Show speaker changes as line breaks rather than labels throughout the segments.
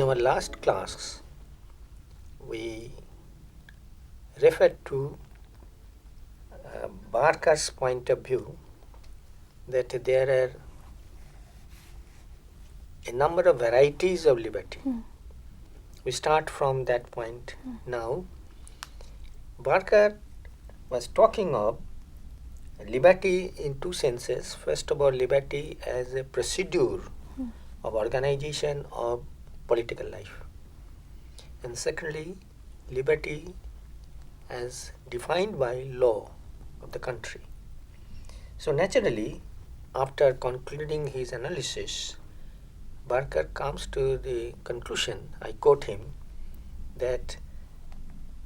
our last class, we referred to Barker's point of view that there are a number of varieties of liberty. We start from that point now. Barker was talking of liberty in two senses. First of all, liberty as a procedure of organization of political life. And secondly, liberty as defined by law of the country. So naturally, after concluding his analysis, Barker comes to the conclusion, I quote him, that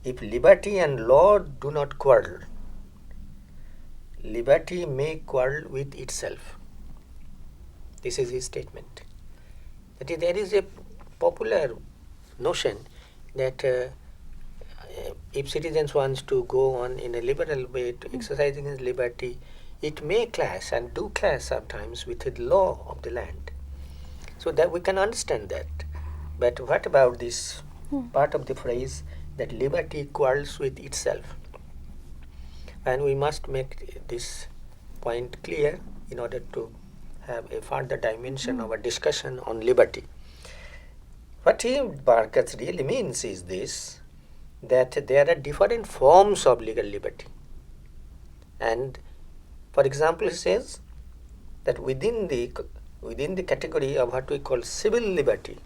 if liberty and law do not quarrel, liberty may quarrel with itself. This is his statement. That is, there is a popular notion that if citizens want to go on in a liberal way to exercising his liberty, it may clash and do clash sometimes with the law of the land. So that we can understand that. But what about this part of the phrase that liberty quarrels with itself? And we must make this point clear in order to have a further dimension of a discussion on liberty. What Barker really means is this, that there are different forms of legal liberty. And for example, he says that within the category of what we call civil liberty,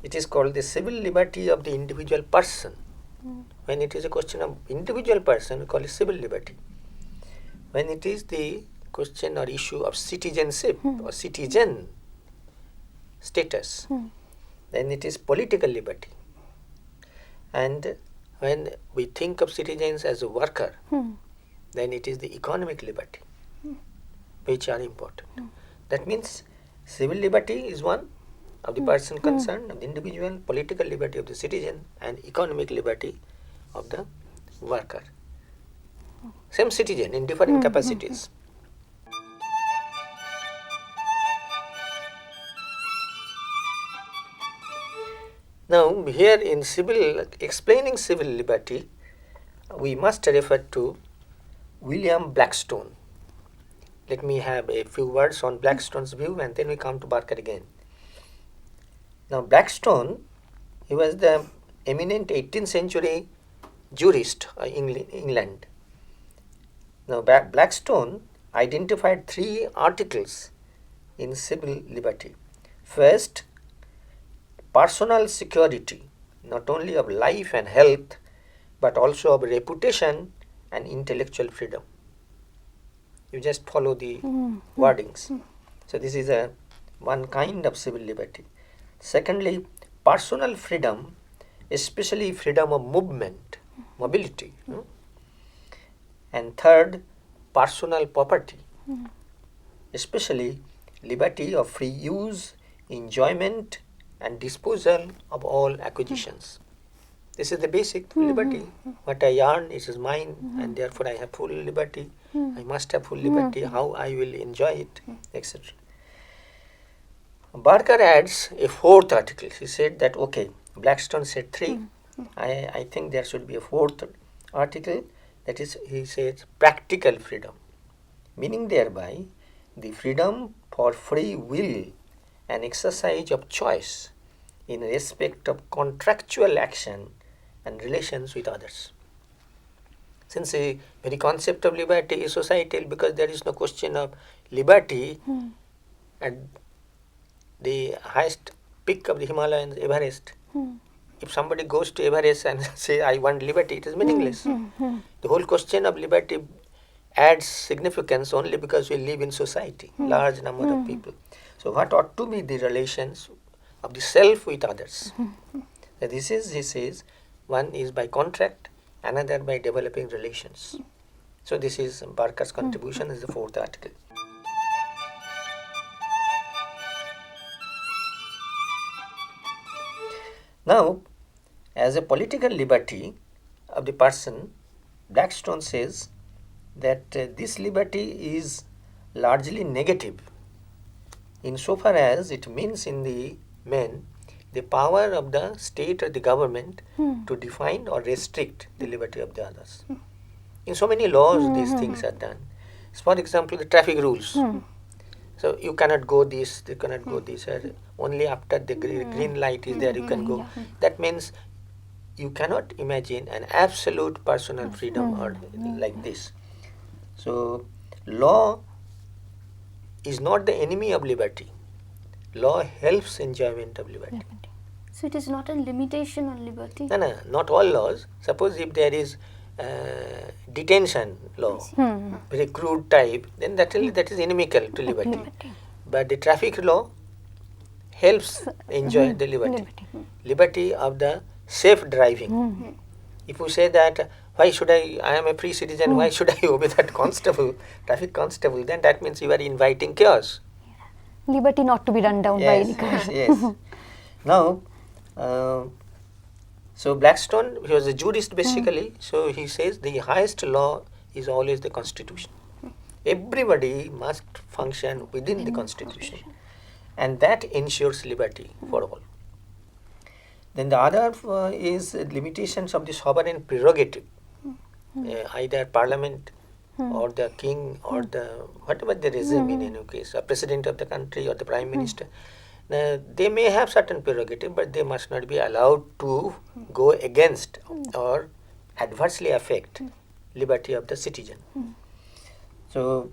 it is called the civil liberty of the individual person. When it is a question of individual person, we call it civil liberty. When it is the question or issue of citizenship or citizen status, then it is political liberty. And when we think of citizens as a worker, then it is the economic liberty, which are important. That means civil liberty is one of the person concerned, of the individual, political liberty of the citizen, and economic liberty of the worker. Same citizen in different capacities. Now, here in explaining civil liberty, we must refer to William Blackstone. Let me have a few words on Blackstone's view and then we come to Barker again. Now, Blackstone, he was the eminent 18th century jurist of England. Now, Blackstone identified 3 articles in civil liberty. First, personal security, not only of life and health, but also of reputation and intellectual freedom. You just follow the wordings. So this is one kind of civil liberty. Secondly, personal freedom, especially freedom of movement, mobility. And third, personal property, especially liberty of free use, enjoyment and disposal of all acquisitions. This is the basic liberty. What I earn, it is mine, and therefore I have full liberty. I must have full liberty, how I will enjoy it, etc. Barker adds a 4th article. He said that, okay, Blackstone said 3. I think there should be a 4th article. That is, he says, practical freedom. Meaning thereby, the freedom for free will and exercise of choice in respect of contractual action and relations with others. Since the very concept of liberty is societal, because there is no question of liberty at the highest peak of the Himalayas, Everest. If somebody goes to Everest and say, I want liberty, it is meaningless. The whole question of liberty adds significance only because we live in society, large number of people. So what ought to be the relations of the self with others? This is, he says, one is by contract, another by developing relations. So this is Barker's contribution as the 4th article. Now, as a political liberty of the person, Blackstone says that this liberty is largely negative insofar as it means in the main the power of the state or the government to define or restrict the liberty of the others. In so many laws, these things are done. For example, the traffic rules. So you cannot go this, you cannot go this. Only after the green light is there you can go. That means you cannot imagine an absolute personal freedom or like this. So law is not the enemy of liberty. Law helps enjoyment of liberty.
So it is not a limitation on liberty?
No, not all laws. Suppose if there is detention law, very crude type, then that is inimical to liberty. But the traffic law helps enjoy the liberty. Liberty of the safe driving. If you say that, why should I am a free citizen, why should I obey that constable, traffic constable, then that means you are inviting chaos.
Liberty not to be run down by any kind.
Yes. Now, so Blackstone, he was a jurist basically, so he says the highest law is always the constitution. Everybody must function within the constitution, and that ensures liberty for all. Then the other is limitations of the sovereign prerogative, either parliament or the king or the whatever the regime in any case, a president of the country or the prime minister. They may have certain prerogative, but they must not be allowed to go against or adversely affect liberty of the citizen. So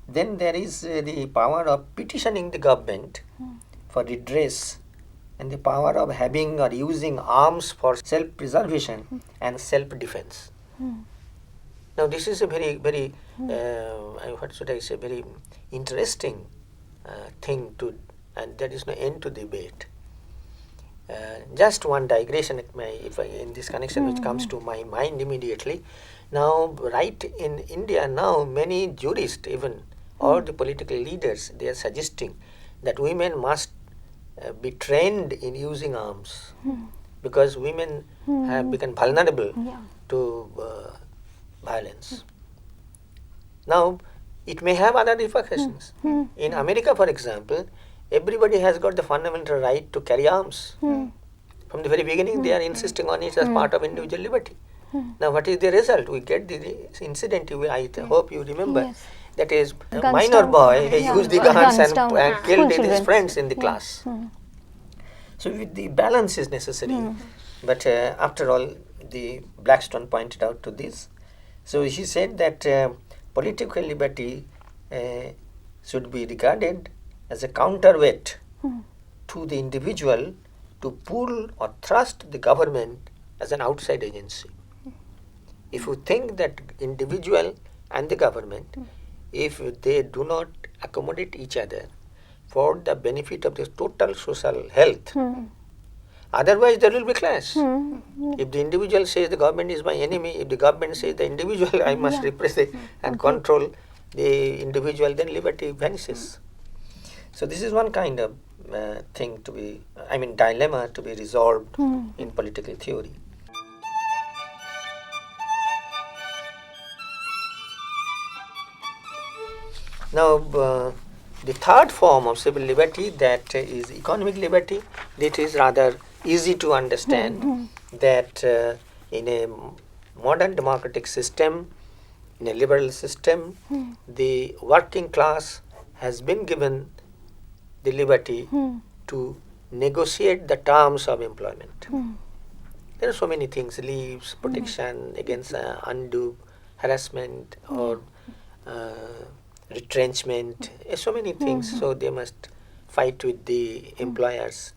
then there is the power of petitioning the government for redress, and the power of having or using arms for self-preservation and self-defense. Now this is a very, very, what should I say, very interesting thing to, and there is no end to debate. Just one digression in this connection which comes to my mind immediately. Now, right in India now, many jurists even or the political leaders, they are suggesting that women must be trained in using arms because women have become vulnerable to violence. Now, it may have other repercussions. In America, for example, everybody has got the fundamental right to carry arms. From the very beginning, they are insisting on it as part of individual liberty. Now, what is the result? We get the incident, I hope you remember. That is, a minor boy used the guns and killed his friends in the class. So, the balance is necessary. But after all, the Blackstone pointed out to this. So, he said that political liberty should be regarded as a counterweight to the individual to pull or thrust the government as an outside agency. If you think that individual and the government, if they do not accommodate each other for the benefit of the total social health, otherwise there will be clash. If the individual says the government is my enemy, if the government says the individual I must repress it and control the individual, then liberty vanishes. So this is one kind of thing to be, dilemma to be resolved in political theory. Now, the third form of civil liberty, that is economic liberty. It is rather easy to understand that in a modern democratic system, in a liberal system, the working class has been given the liberty to negotiate the terms of employment. There are so many things, leaves, protection against undue harassment or retrenchment, so many things. So they must fight with the employers.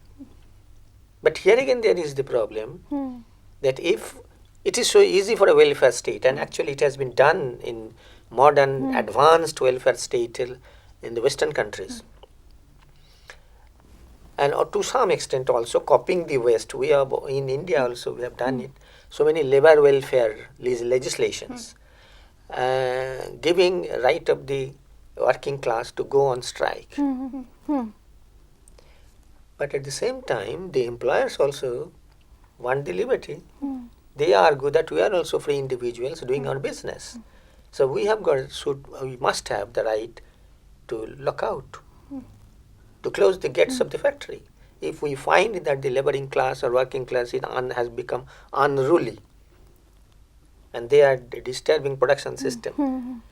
But here again there is the problem that if it is so easy for a welfare state, and actually it has been done in modern advanced welfare state in the Western countries, and to some extent also copying the West. We have in India also we have done it. So many labor welfare legislations giving right of the working class to go on strike. But at the same time, the employers also want the liberty. They argue that we are also free individuals doing our business. So we must have the right to lock out, to close the gates of the factory. if we find that the laboring class or working class has become unruly and they are disturbing production system.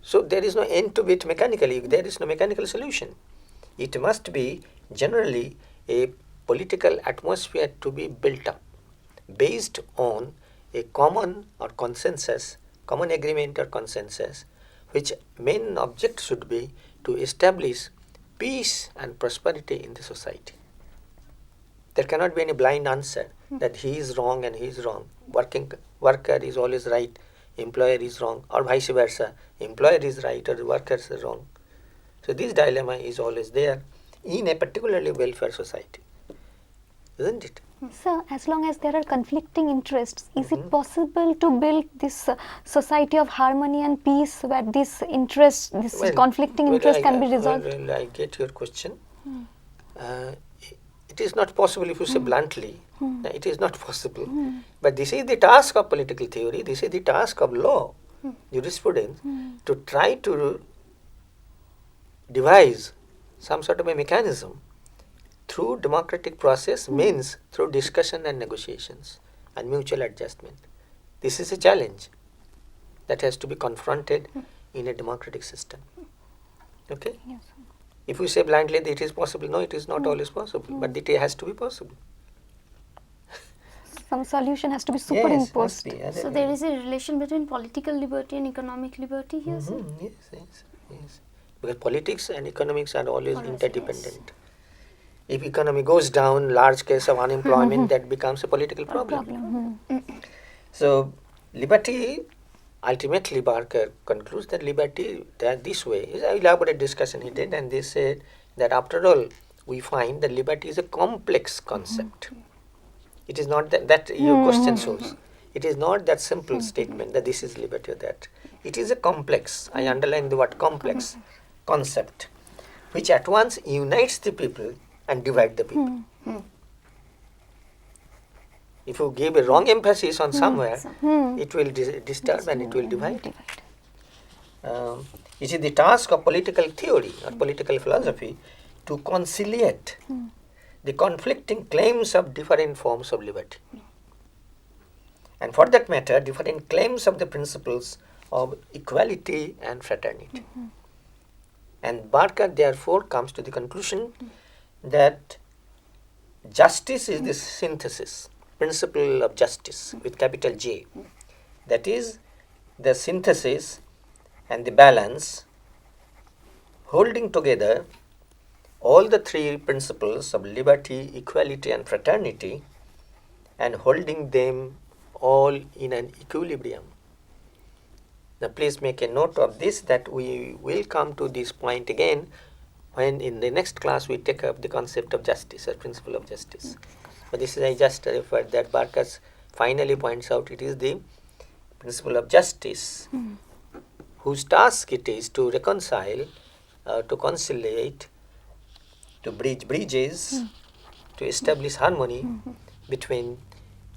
So there is no end to it mechanically, there is no mechanical solution. It must be generally a political atmosphere to be built up based on a common or consensus, common agreement or consensus, which main object should be to establish peace and prosperity in the society. There cannot be any blind answer that he is wrong and he is wrong. Worker is always right, employer is wrong, or vice versa. Employer is right or the workers are wrong. So this dilemma is always there in a particularly welfare society, isn't it?
So, as long as there are conflicting interests, is it possible to build this society of harmony and peace where these interests, conflicting interests can be resolved?
Well, I get your question. It is not possible if you say bluntly. It is not possible. But this is the task of political theory, this is the task of law, jurisprudence, to try to devise some sort of a mechanism through democratic process, means through discussion and negotiations and mutual adjustment. This is a challenge that has to be confronted in a democratic system. Okay?
Yes.
If we say blindly that it is possible, no, it is not always possible, but it has to be possible.
Some solution has to be superimposed.
Yes,
So there is a relation between political liberty and economic liberty here, sir?
Yes. Because politics and economics are always interdependent. If economy goes down, large case of unemployment, that becomes a political problem. So liberty, ultimately Barker concludes that liberty, that this way, is an elaborate discussion he did, and they said that after all, we find that liberty is a complex concept. It is not that your question shows. It is not that simple statement that this is liberty or that. It is a complex, I underline the word complex, concept, which at once unites the people and divides the people. If you give a wrong emphasis on somewhere, it will disturb and it will divide. It is the task of political theory or political philosophy to conciliate the conflicting claims of different forms of liberty. And for that matter, different claims of the principles of equality and fraternity. And Barker therefore comes to the conclusion that justice is the synthesis, principle of justice with capital J. That is the synthesis and the balance holding together all the three principles of liberty, equality and fraternity, and holding them all in an equilibrium. Now please make a note of this, that we will come to this point again when in the next class we take up the concept of justice or principle of justice. But this is, I just referred that Barker finally points out it is the principle of justice whose task it is to reconcile, to conciliate, to bridge bridges, to establish harmony between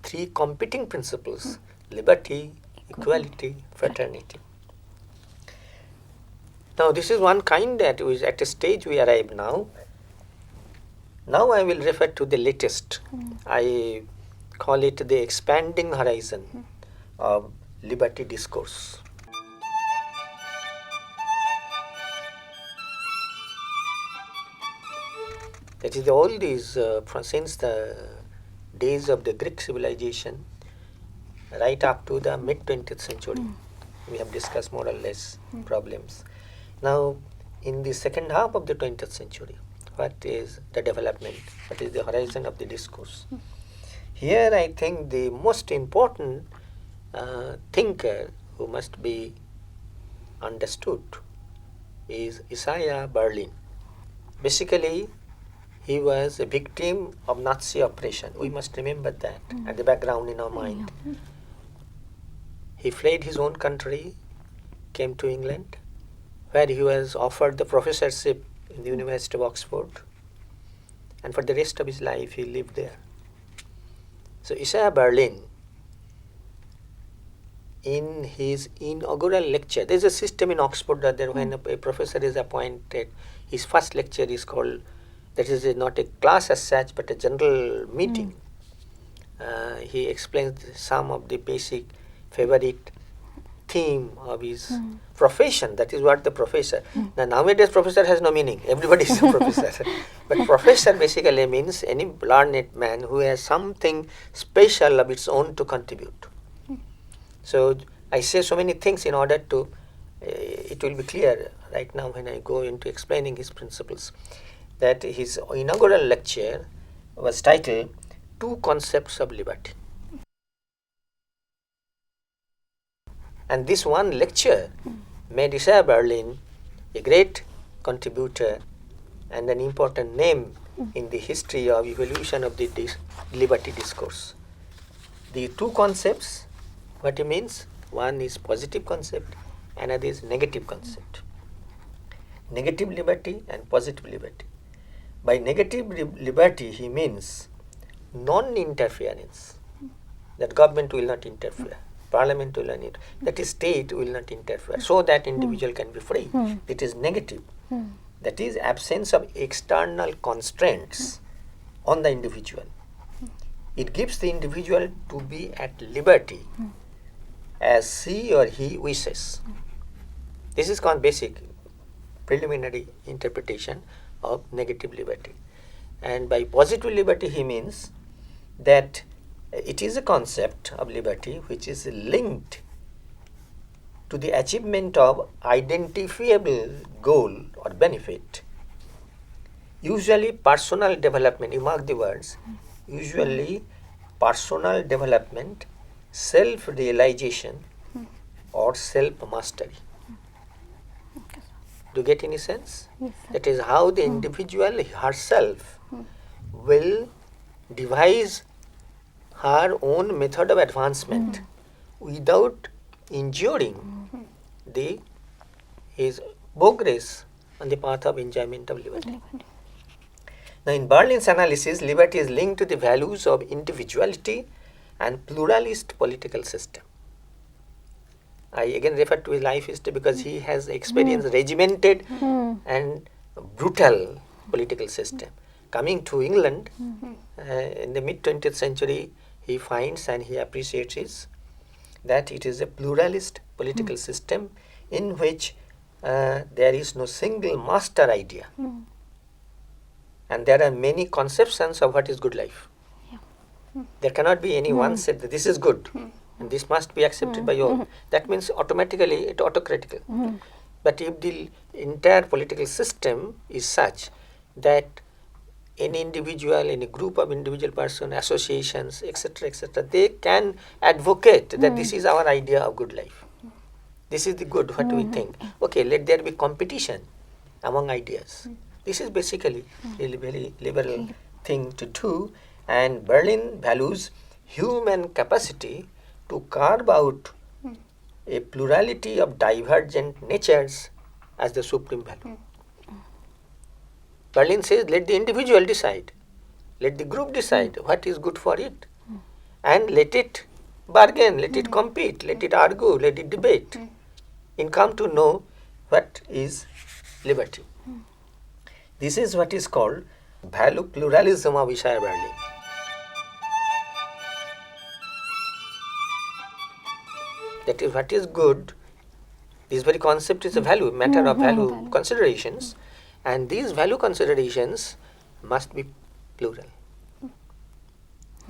three competing principles: liberty, equality, fraternity. Now this is one kind that is at a stage we arrive now. Now I will refer to the latest. I call it the expanding horizon of liberty discourse. That is, all these, since the days of the Greek civilization, right up to the mid-20th century, we have discussed more or less problems. Now, in the second half of the 20th century, what is the development? What is the horizon of the discourse? Here, I think the most important thinker who must be understood is Isaiah Berlin. Basically, he was a victim of Nazi oppression. We must remember that at the background in our mind. He fled his own country, came to England, where he was offered the professorship in the University of Oxford, and for the rest of his life he lived there. So Isaiah Berlin, in his inaugural lecture, there is a system in Oxford that when a professor is appointed, his first lecture is called that is not a class as such, but a general meeting. He explains some of the basic favorite theme of his profession. That is what the professor. Now nowadays professor has no meaning. Everybody is a professor. But professor basically means any learned man who has something special of its own to contribute. So I say so many things in order to, it will be clear right now when I go into explaining his principles, that his inaugural lecture was titled Two Concepts of Liberty. And this one lecture made Isaiah Berlin a great contributor and an important name in the history of evolution of the liberty discourse. The two concepts, what he means, one is positive concept, another is negative concept. Negative liberty and positive liberty. By negative liberty he means non-interference, that government will not interfere, parliament will not interfere, that is state will not interfere, so that individual can be free. It is negative. That is absence of external constraints on the individual. It gives the individual to be at liberty as she or he wishes. This is called basic preliminary interpretation of negative liberty. And by positive liberty he means that it is a concept of liberty which is linked to the achievement of identifiable goal or benefit. Usually personal development, you mark the words, usually personal development, self-realization or self-mastery. Do you get any sense?
Yes, sir.
That is how the individual herself will devise her own method of advancement without injuring his progress on the path of enjoyment of liberty. Now in Berlin's analysis, liberty is linked to the values of individuality and pluralist political system. I again refer to his life history because he has experienced regimented and brutal political system. Coming to England in the mid-20th century, he finds and he appreciates that it is a pluralist political system in which there is no single master idea. And there are many conceptions of what is good life. There cannot be any one said that this is good and this must be accepted by all. That means automatically it autocratical. But if the entire political system is such that any individual, any group of individual person, associations, etc., they can advocate that this is our idea of good life. This is the good, what we think. Okay, let there be competition among ideas. This is basically a very liberal thing to do, and Berlin values human capacity to carve out a plurality of divergent natures as the supreme value. Berlin says, let the individual decide, let the group decide what is good for it, and let it bargain, let it compete, let it argue, let it debate, and come to know what is liberty. This is what is called value pluralism of Isaiah Berlin. That is what is good. This very concept is a value, matter of value considerations, and these value considerations must be plural.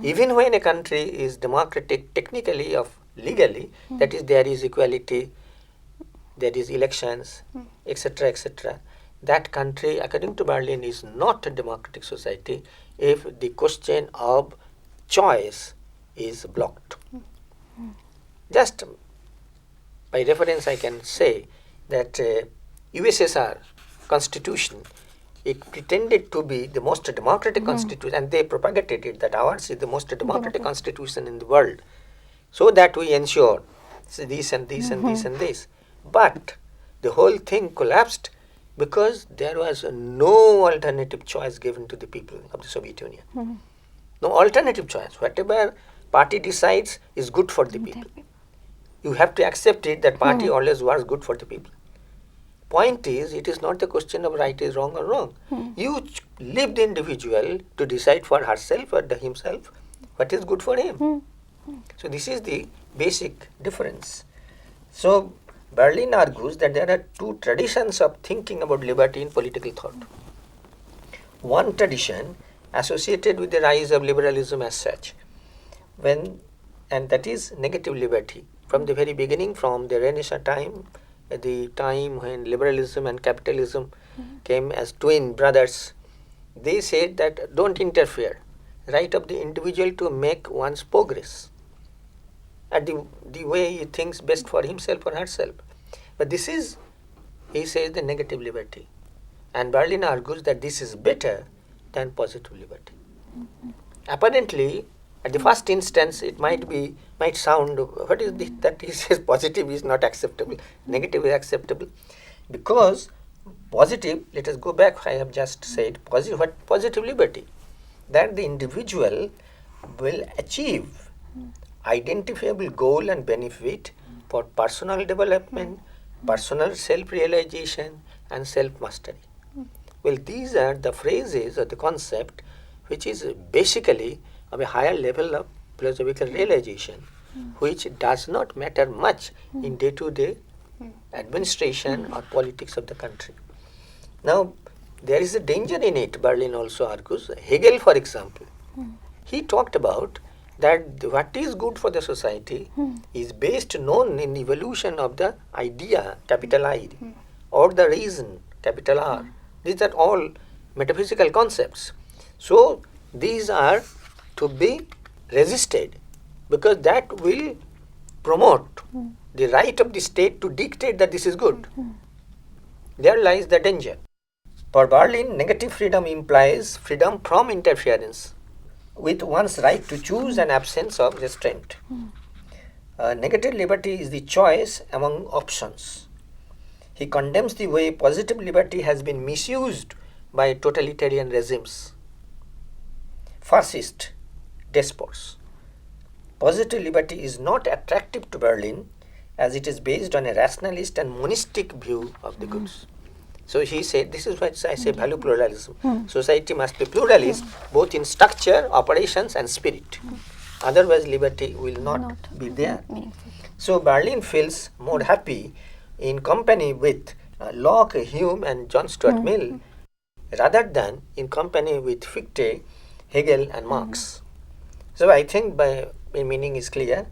Even when a country is democratic technically or legally, that is there is equality, there is elections, etc., that country, according to Berlin, is not a democratic society if the question of choice is blocked. Just by reference I can say that USSR constitution, it pretended to be the most democratic constitution, and they propagated it that ours is the most democratic constitution in the world, so that we ensure this and this and this and this. But the whole thing collapsed because there was no alternative choice given to the people of the Soviet Union. No alternative choice. Whatever party decides is good for the people. You have to accept it that party always was good for the people. point is, it is not the question of right is wrong or wrong. You leave the individual to decide for herself or himself what is good for him. So this is the basic difference. So Berlin argues that there are two traditions of thinking about liberty in political thought. One tradition associated with the rise of liberalism as such, and that is negative liberty. From the very beginning, from the Renaissance time, the time when liberalism and capitalism came as twin brothers, they said that don't interfere, right of the individual to make one's progress at the way he thinks best for himself or herself. But this is, he says, the negative liberty. And Berlin argues that this is better than positive liberty. Apparently, at the first instance, it might sound, what is this, that he says positive is not acceptable, negative is acceptable. Because positive, let us go back, I have just said, what positive liberty? That the individual will achieve identifiable goal and benefit for personal development, personal self-realization and self-mastery. Well, these are the phrases or the concept which is basically of a higher level of philosophical realization, which does not matter much in day-to-day administration or politics of the country. Now, there is a danger in it, Berlin also argues. Hegel, for example, he talked about that what is good for the society is based known in evolution of the idea, capital I, or the reason, capital R. These are all metaphysical concepts. So these are to be resisted, because that will promote the right of the state to dictate that this is good. There lies the danger. For Berlin, negative freedom implies freedom from interference with one's right to choose and absence of restraint. Negative liberty is the choice among options. He condemns the way positive liberty has been misused by totalitarian regimes, fascist despots. Positive liberty is not attractive to Berlin as it is based on a rationalist and monistic view of the goods. So he said, this is what I say, value pluralism. Society must be pluralist both in structure, operations and spirit. Otherwise liberty will not be there. So Berlin feels more happy in company with Locke, Hume and John Stuart Mill rather than in company with Fichte, Hegel and Marx. So I think my meaning is clear.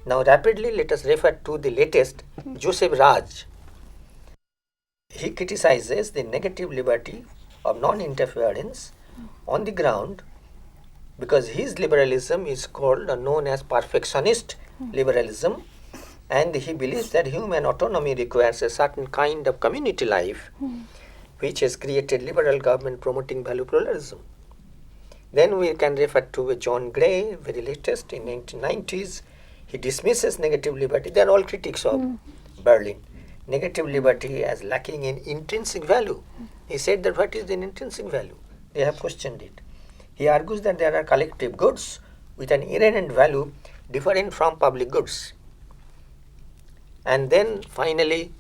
Now rapidly let us refer to the latest, Joseph Raj. He criticizes the negative liberty of non-interference on the ground because his liberalism is called or known as perfectionist liberalism, and he believes that human autonomy requires a certain kind of community life which has created liberal government promoting value pluralism. Then we can refer to John Gray, very latest in 1990s. He dismisses negative liberty. They are all critics of Berlin. Negative liberty as lacking in intrinsic value. He said that what is the intrinsic value? They have questioned it. He argues that there are collective goods with an inherent value different from public goods. And then finally,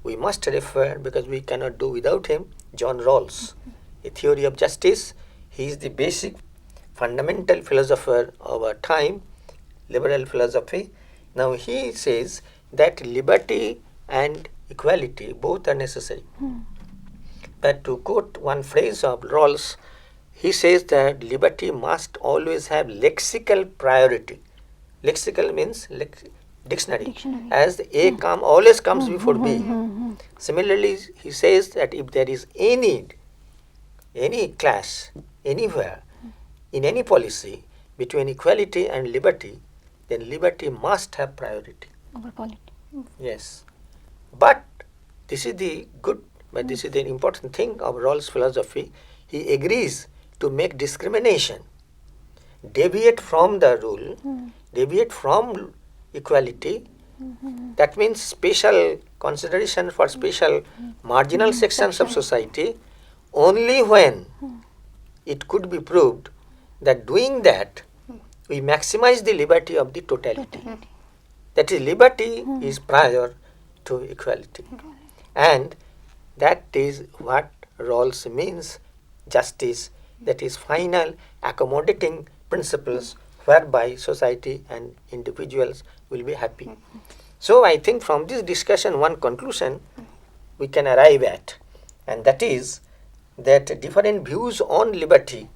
we must refer, because we cannot do without him, John Rawls, a theory of justice. He is the basic fundamental philosopher of our time, liberal philosophy. Now he says that liberty and equality both are necessary. But to quote one phrase of Rawls, he says that liberty must always have lexical priority. Lexical means dictionary. As A always comes before B. Similarly, he says that if there is any clash anywhere in any policy between equality and liberty, then liberty must have priority.
Over quality.
Yes. But this is the important thing of Rawls' philosophy. He agrees to make discrimination, deviate from the rule, deviate from equality. That means special consideration for special marginal sections of society only when it could be proved that doing that we maximize the liberty of the totality. That is, liberty is prior to equality. And that is what Rawls means, justice, that is final accommodating principles whereby society and individuals will be happy. So I think from this discussion one conclusion we can arrive at, and that is that different views on liberty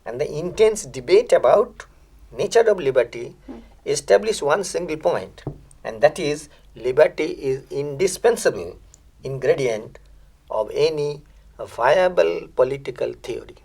and the intense debate about nature of liberty establish one single point, and that is liberty is indispensable ingredient of any viable political theory.